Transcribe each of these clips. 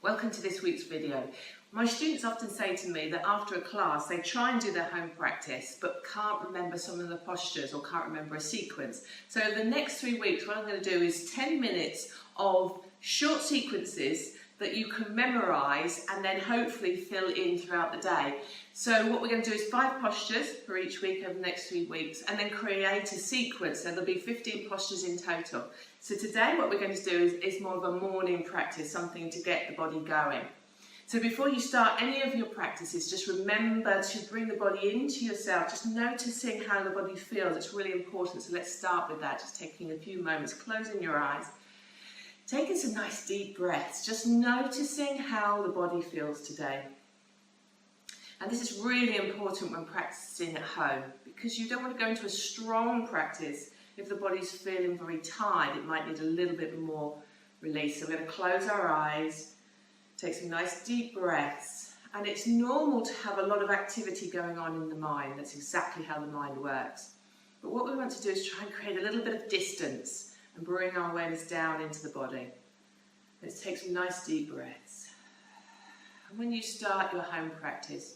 Welcome to this week's video. My students often say to me that after a class they try and do their home practice but can't remember some of the postures or can't remember a sequence. So the next 3 weeks what I'm going to do is 10 minutes of short sequences that you can memorise and then hopefully fill in throughout the day. So what we're going to do is 5 postures for each week over the next 3 weeks and then create a sequence. So there'll be 15 postures in total. So today what we're going to do is more of a morning practice, something to get the body going. So before you start any of your practices, just remember to bring the body into yourself, just noticing how the body feels. It's really important. So let's start with that, just taking a few moments, closing your eyes. Taking some nice deep breaths, just noticing how the body feels today. And this is really important when practicing at home because you don't want to go into a strong practice if the body's feeling very tired. It might need a little bit more release. So we're going to close our eyes, take some nice deep breaths. And it's normal to have a lot of activity going on in the mind. That's exactly how the mind works. But what we want to do is try and create a little bit of distance and bring our awareness down into the body. Let's take some nice deep breaths. And when you start your home practice,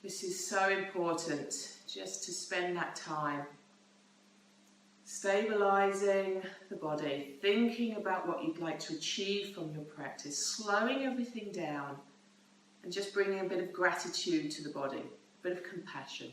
this is so important, just to spend that time stabilising the body, thinking about what you'd like to achieve from your practice, slowing everything down and just bringing a bit of gratitude to the body, a bit of compassion.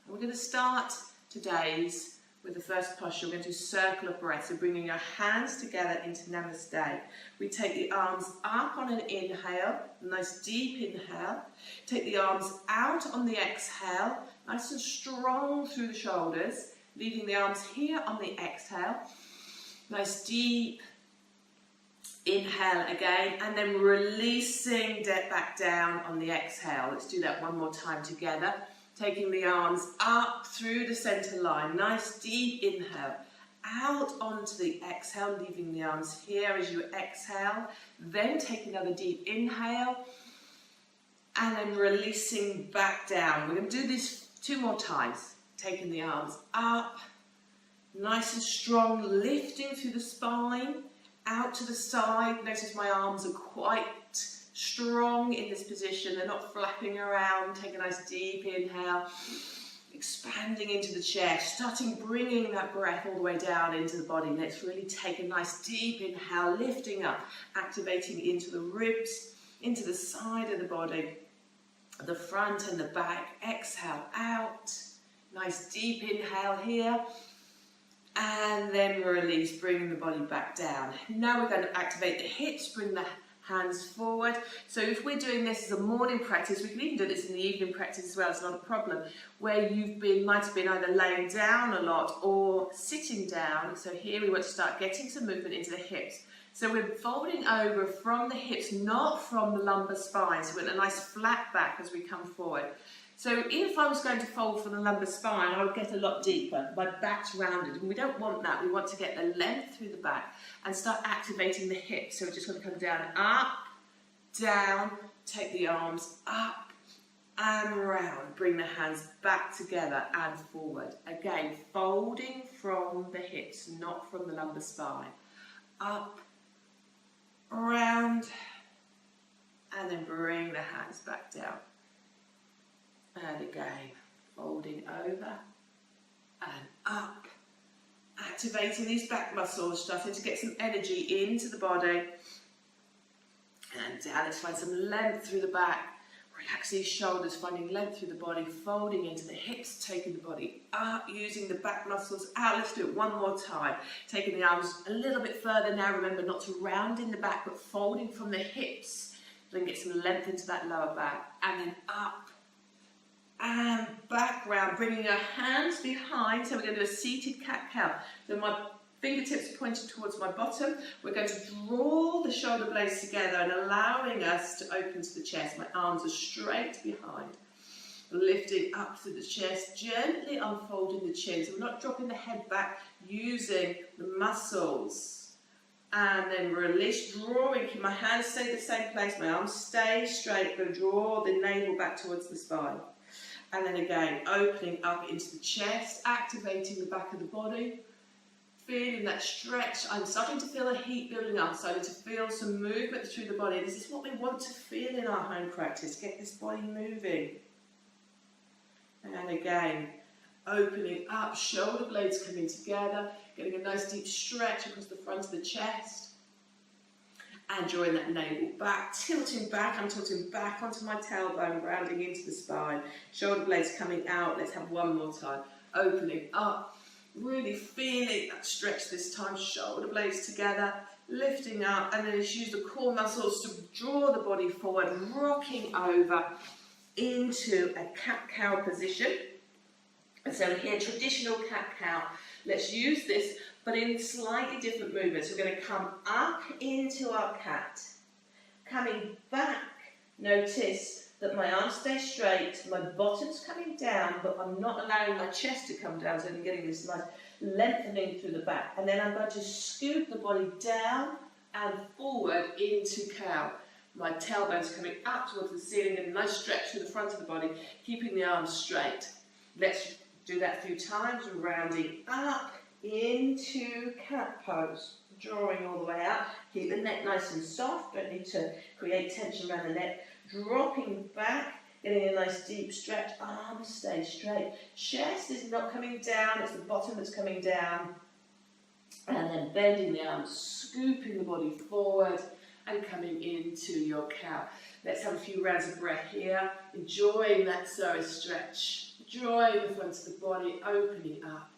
We're going to start today's with the first posture. We're going to do circle of breath, so bringing our hands together into Namaste. We take the arms up on an inhale, a nice deep inhale. Take the arms out on the exhale, nice and strong through the shoulders, leaving the arms here on the exhale. Nice deep inhale again, and then releasing back down on the exhale. Let's do that one more time together. Taking the arms up through the centre line, nice deep inhale, out onto the exhale, leaving the arms here as you exhale, then take another deep inhale, and then releasing back down. We're going to do this 2 more times, taking the arms up, nice and strong, lifting through the spine, out to the side. Notice my arms are quite strong in this position, they're not flapping around. Take a nice deep inhale, expanding into the chest, starting bringing that breath all the way down into the body. Let's really take a nice deep inhale, lifting up, activating into the ribs, into the side of the body, the front and the back. Exhale out, nice deep inhale here, and then release, bringing the body back down. Now we're going to activate the hips, bring the hands forward. So if we're doing this as a morning practice, we can even do this in the evening practice as well, it's not a problem, where might have been either laying down a lot or sitting down. So here we want to start getting some movement into the hips. So we're folding over from the hips, not from the lumbar spine. So we're in a nice flat back as we come forward. So if I was going to fold from the lumbar spine, I would get a lot deeper. My back's rounded, and we don't want that. We want to get the length through the back and start activating the hips. So we're just going to come down, up, down, take the arms up and round. Bring the hands back together and forward. Again, folding from the hips, not from the lumbar spine. Up, round, and then bring the hands back down. And again, folding over and up, activating these back muscles, starting to get some energy into the body. And down, let's find some length through the back. Relax these shoulders, finding length through the body, folding into the hips, taking the body up, using the back muscles out. Let's do it one more time. Taking the arms a little bit further now. Remember not to round in the back, but folding from the hips. Then get some length into that lower back. And then up and back round, bringing our hands behind. So we're going to do a seated cat-cow. So my fingertips are pointing towards my bottom. We're going to draw the shoulder blades together and allowing us to open to the chest. My arms are straight behind. Lifting up through the chest, gently unfolding the chin. So we're not dropping the head back, using the muscles. And then release, drawing. My hands stay the same place. My arms stay straight. I'm going to draw the navel back towards the spine. And then again, opening up into the chest, activating the back of the body. Feeling that stretch. I'm starting to feel the heat building up, starting to feel some movement through the body. This is what we want to feel in our home practice. Get this body moving. And again, opening up, shoulder blades coming together, getting a nice deep stretch across the front of the chest. And drawing that navel back, tilting back. I'm tilting back onto my tailbone, grounding into the spine. Shoulder blades coming out. Let's have one more time. Opening up, really feeling that stretch this time. Shoulder blades together, lifting up, and then just use the core muscles to draw the body forward, rocking over into a cat-cow position. And so here, traditional cat-cow. Let's use this, but in slightly different movements. We're going to come up into our cat. Coming back, notice that my arms stay straight, my bottom's coming down, but I'm not allowing my chest to come down, so I'm getting this nice lengthening through the back. And then I'm going to scoop the body down and forward into cow. My tailbone's coming up towards the ceiling, and a nice stretch through the front of the body, keeping the arms straight. Let's do that a few times, rounding up into cat pose, drawing all the way out. Keep the neck nice and soft, don't need to create tension around the neck. Dropping back, getting a nice deep stretch, arms stay straight. Chest is not coming down, it's the bottom that's coming down. And then bending the arms, scooping the body forward and coming into your cow. Let's have a few rounds of breath here, enjoying that sorry stretch. Drawing the front of the body, opening up.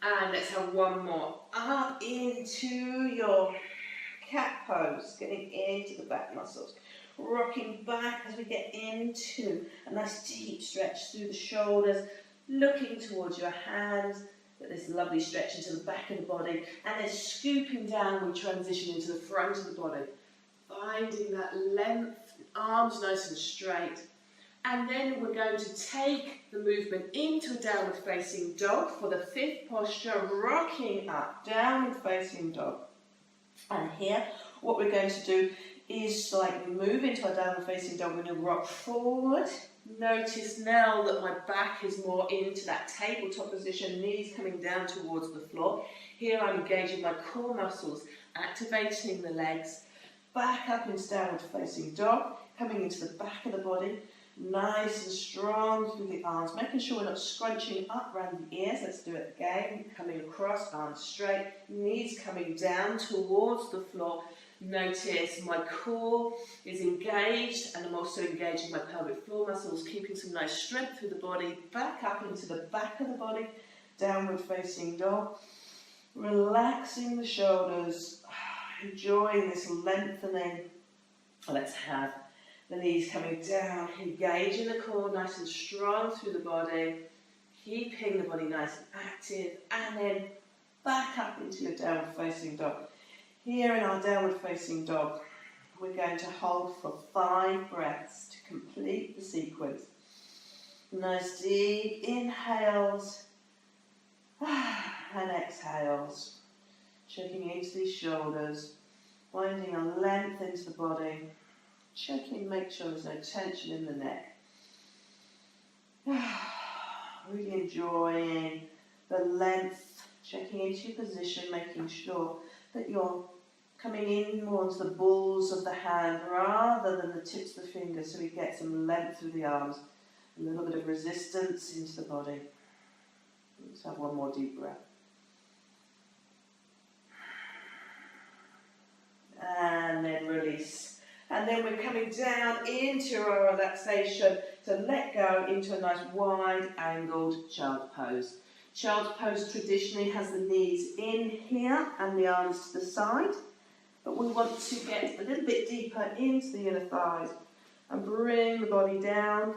And let's have one more. Up into your cat pose, getting into the back muscles. Rocking back as we get into a nice deep stretch through the shoulders, looking towards your hands. Get this lovely stretch into the back of the body. And then scooping down, we transition into the front of the body. Finding that length, arms nice and straight. And then we're going to take the movement into a downward facing dog for the fifth posture, rocking up, downward facing dog. And here, what we're going to do is slightly move into a downward facing dog. We're going to rock forward. Notice now that my back is more into that tabletop position, knees coming down towards the floor. Here I'm engaging my core muscles, activating the legs, back up into downward facing dog, coming into the back of the body. Nice and strong through the arms, making sure we're not scrunching up around the ears. Let's do it again. Coming across, arms straight, knees coming down towards the floor. Notice my core is engaged, and I'm also engaging my pelvic floor muscles, keeping some nice strength through the body. Back up into the back of the body, downward facing dog. Relaxing the shoulders, enjoying this lengthening. Let's have the knees coming down, engaging the core nice and strong through the body, keeping the body nice and active, and then back up into your downward facing dog. Here in our downward facing dog, we're going to hold for 5 breaths to complete the sequence. Nice deep inhales and exhales, checking into these shoulders, finding a length into the body. Checking, make sure there's no tension in the neck. Really enjoying the length, checking into your position, making sure that you're coming in more onto the balls of the hand rather than the tips of the fingers, so we get some length through the arms, a little bit of resistance into the body. Let's have one more deep breath. And then release. And then we're coming down into our relaxation to let go into a nice wide-angled child pose. Child pose traditionally has the knees in here and the arms to the side, but we want to get a little bit deeper into the inner thighs and bring the body down.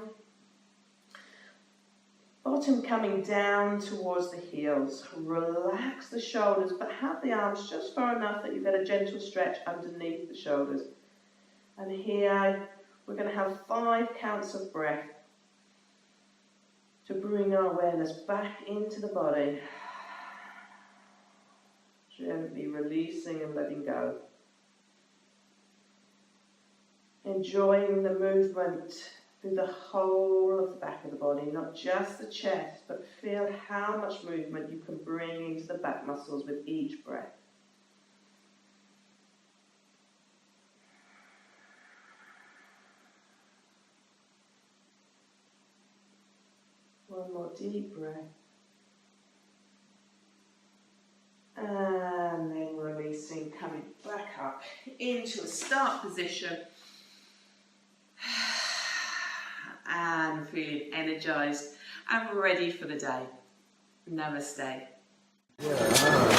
Bottom coming down towards the heels. Relax the shoulders, but have the arms just far enough that you get a gentle stretch underneath the shoulders. And here, we're going to have 5 counts of breath to bring our awareness back into the body. Gently releasing and letting go. Enjoying the movement through the whole of the back of the body, not just the chest, but feel how much movement you can bring into the back muscles with each breath. One more deep breath. And then releasing, coming back up into a start position. And feeling energized and ready for the day. Namaste. Yeah.